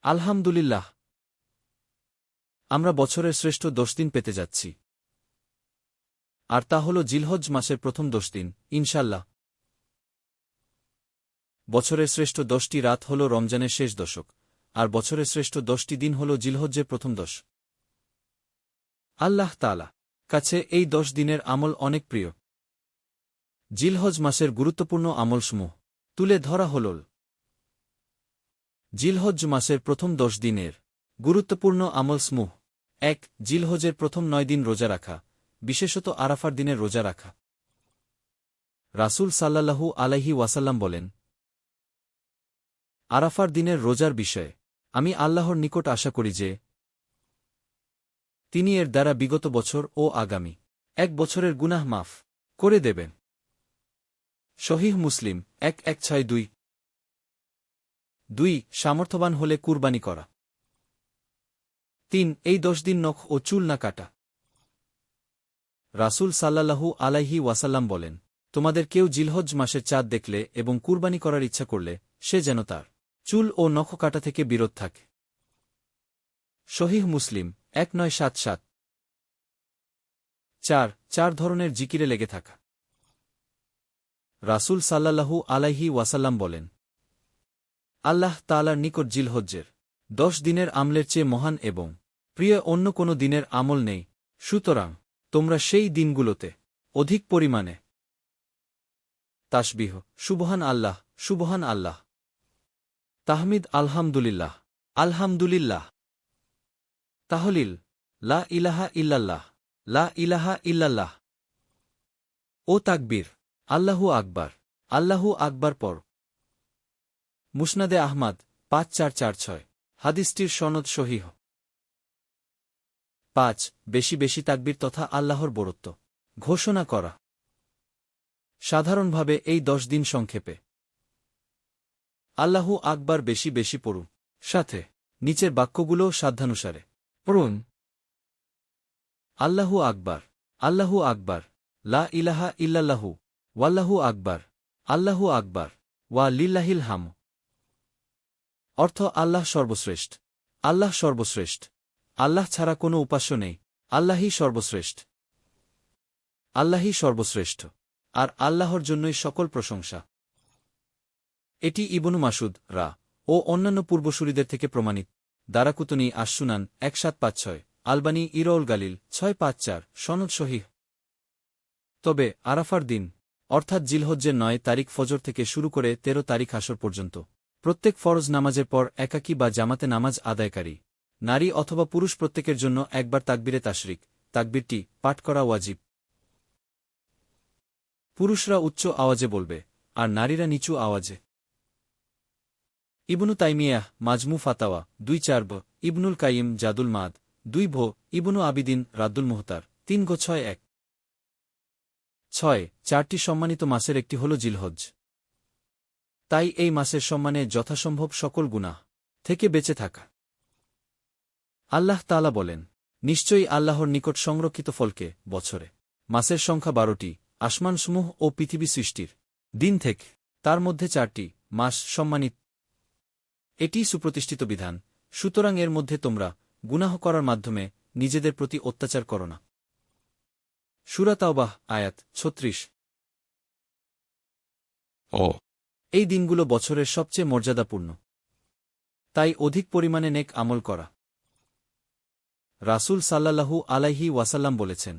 আলহামদুলিল্লাহ, আমরা বছরের শ্রেষ্ঠ 10 দিন পেতে যাচ্ছি, আর তা হল জিলহজ মাসের প্রথম 10 দিন, ইনশাল্লাহ। বছরের শ্রেষ্ঠ 10টি রাত হল রমজানের শেষ দশক, আর বছরের শ্রেষ্ঠ 10টি দিন হল জিলহজ্জের প্রথম 10। আল্লাহ তাআলা কাছে এই 10 দিনের আমল অনেক প্রিয়। জিলহজ মাসের গুরুত্বপূর্ণ আমলসমূহ তুলে ধরা হল। জিলহজ মাসের প্রথম 10 দিনের গুরুত্বপূর্ণ আমলসমূহ: 1. জিলহজের প্রথম 9 দিন রোজা রাখা, বিশেষত আরাফার দিনের রোজা রাখা। রাসূল সাল্লাল্লাহু আলাইহি ওয়াসাল্লাম বলেন, আরাফার দিনের রোজার বিষয়ে আমি আল্লাহর নিকট আশা করি যে তিনি এর দ্বারা বিগত বছর ও আগামী 1 বছরের গুনাহ মাফ করে দেবেন। সহিহ মুসলিম 1162। 2. সামর্থ্যবান হলে কুরবানি করা। 3. এই 10 দিন নখ ও চুল না কাটা। রাসূল সাল্লাল্লাহু আলাইহি ওয়াসাল্লাম বলেন, তোমাদের কেউ জিলহজ মাসের চাঁদ দেখলে এবং কুরবানি করার ইচ্ছা করলে সে যেন তার চুল ও নখ কাটা থেকে বিরত থাকে। সহিহ মুসলিম 1977। 4. 4 ধরনের জিকিরে লেগে থাকা। রাসূল সাল্লাল্লাহু আলাইহি ওয়াসাল্লাম বলেন, আল্লাহ তাআলার নিকট জিলহজ্জের 10 দিনের আমলের চেয়ে মহান এবং প্রিয় অন্য কোনো দিনের আমল নেই, সুতরাং তোমরা সেই দিনগুলোতে অধিক পরিমাণে তাসবিহ, সুবহান আল্লাহ, সুবহান আল্লাহ, তাহমিদ, আলহামদুলিল্লাহ, আলহামদুলিল্লাহ, তাহলিল, লা ইলাহা ইল্লাল্লাহ, লা ইলাহা ইল্লাল্লাহ ও তাকবীর, আল্লাহু আকবার, আল্লাহু আকবার পড়। মুসনাদে আহমাদ 5446। হাদিসটির সনদ সহিহ। 5. বেশি বেশি তাকবীর তথা আল্লাহর বরত্ব ঘোষণা করা। সাধারণভাবে এই 10 দিন সংক্ষেপে আল্লাহু আকবার বেশি বেশি পড়ুন, সাথে নিচের বাক্যগুলো সাধ্যানুসারে পড়ুন। আল্লাহু আকবার, আল্লাহু আকবার, লা ইলাহা ইল্লাল্লাহু, ওয়াল্লাহু আকবার, আল্লাহু আকবার, ওয়া লিল্লাহিল হাম। অর্থ: আল্লাহ সর্বশ্রেষ্ঠ, আল্লাহ সর্বশ্রেষ্ঠ, আল্লাহ ছাড়া কোনো উপাস্য নেই, আল্লাহই সর্বশ্রেষ্ঠ, আল্লাহই সর্বশ্রেষ্ঠ, আর আল্লাহর জন্যই সকল প্রশংসা। এটি ইবনু মাসুদ রা ও অন্যান্য পূর্বসূরীদের থেকে প্রমাণিত। দারাকুতনী আশ-সুনান 1756, আলবানী ইরউল গালিল 654, সনদ সহিহ। তবে আরাফার দিন অর্থাৎ জিলহজ্জের 9 তারিখ ফজর থেকে শুরু করে 13 তারিখ আসর পর্যন্ত প্রত্যেক ফরজ নামাজের পর একাকী বা জামাতে নামাজ আদায়কারী নারী অথবা পুরুষ প্রত্যেকের জন্য একবার তাকবীরে তাশরিক, তাকবীরটি পাঠ করা ওয়াজিব। পুরুষরা উচ্চ আওয়াজে বলবে, আর নারীরা নিচু আওয়াজে। ইবনু তাইমিয়াহ মাজমু ফাতাওয়া 2-4 ব, ইবনুল কাইয়িম জাদুল মাদ 2 ভ, ইবনু আবিদিন রাদ্দুল মুহতার 3-6-1। 6. 4টি সম্মানিত মাসের একটি হল জিলহজ। তাই এই মাসের সম্মানে যথাসম্ভব সকল গুনাহ থেকে বেঁচে থাকা। আল্লাহ তাআলা বলেন, নিশ্চয়ই আল্লাহর নিকট সংরক্ষিত ফলকে বছরে মাসের সংখ্যা 12টি, আসমানসমূহ ও পৃথিবী সৃষ্টির দিন থেকে তার মধ্যে 4টি মাস সম্মানিত। এটি সুপ্রতিষ্ঠিত বিধান, সুতরাং এর মধ্যে তোমরা গুনাহ করার মাধ্যমে নিজেদের প্রতি অত্যাচার করো না। সূরা তাওবাহ আয়াত 36। এই দিনগুলো বছরের সবচেয়ে মর্যাদাপূর্ণ, তাই অধিক পরিমাণে নেক আমল করা। রাসূল সাল্লাল্লাহু আলাইহি ওয়াসাল্লাম বলেছেন,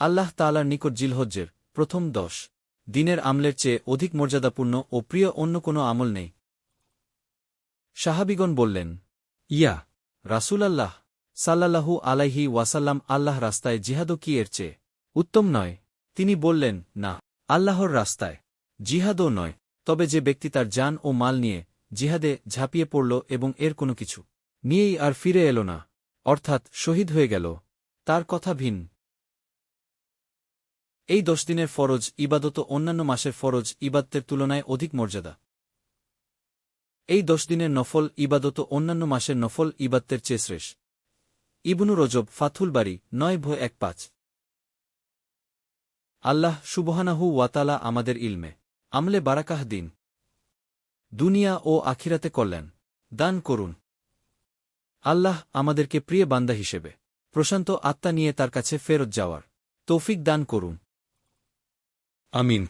আল্লাহ তাআলার নিকট জিলহজ্জের প্রথম 10 দিনের আমলের চেয়ে অধিক মর্যাদাপূর্ণ ও প্রিয় অন্য কোনো আমল নেই। সাহাবীগণ বললেন, ইয়া রাসূলাল্লাহ সাল্লাল্লাহু আলাইহি ওয়াসাল্লাম, আল্লাহ রাস্তায় জিহাদও কি এর চেয়ে উত্তম নয়? তিনি বললেন, না, আল্লাহর রাস্তায় জিহাদও নয়, তবে যে ব্যক্তি তার জান ও মাল নিয়ে জিহাদে ঝাঁপিয়ে পড়ল এবং এর কোনো কিছু নিয়েই আর ফিরে এল না, অর্থাৎ শহীদ হয়ে গেল, তার কথা ভিন্ন। এই 10 দিনের ফরজ ইবাদত অন্যান্য মাসের ফরজ ইবাদতের তুলনায় অধিক মর্যাদা। এই 10 দিনের নফল ইবাদত অন্যান্য মাসের নফল ইবাদতের চেয়ে শ্রেষ্ঠ। ইবনু রজব ফাথুল বারী 9-15। আল্লাহ সুবহানাহু ওয়া তাআলা আমাদের ইলমে আমলে বারাকাহ দিন। দুনিয়া ও আখিরাতে কল্যাণ দান করুন। আল্লাহ আমাদেরকে প্রিয় বান্দা হিসেবে প্রশান্ত আত্মা নিয়ে তার কাছে ফেরত যাওয়ার তৌফিক দান করুন। আমিন।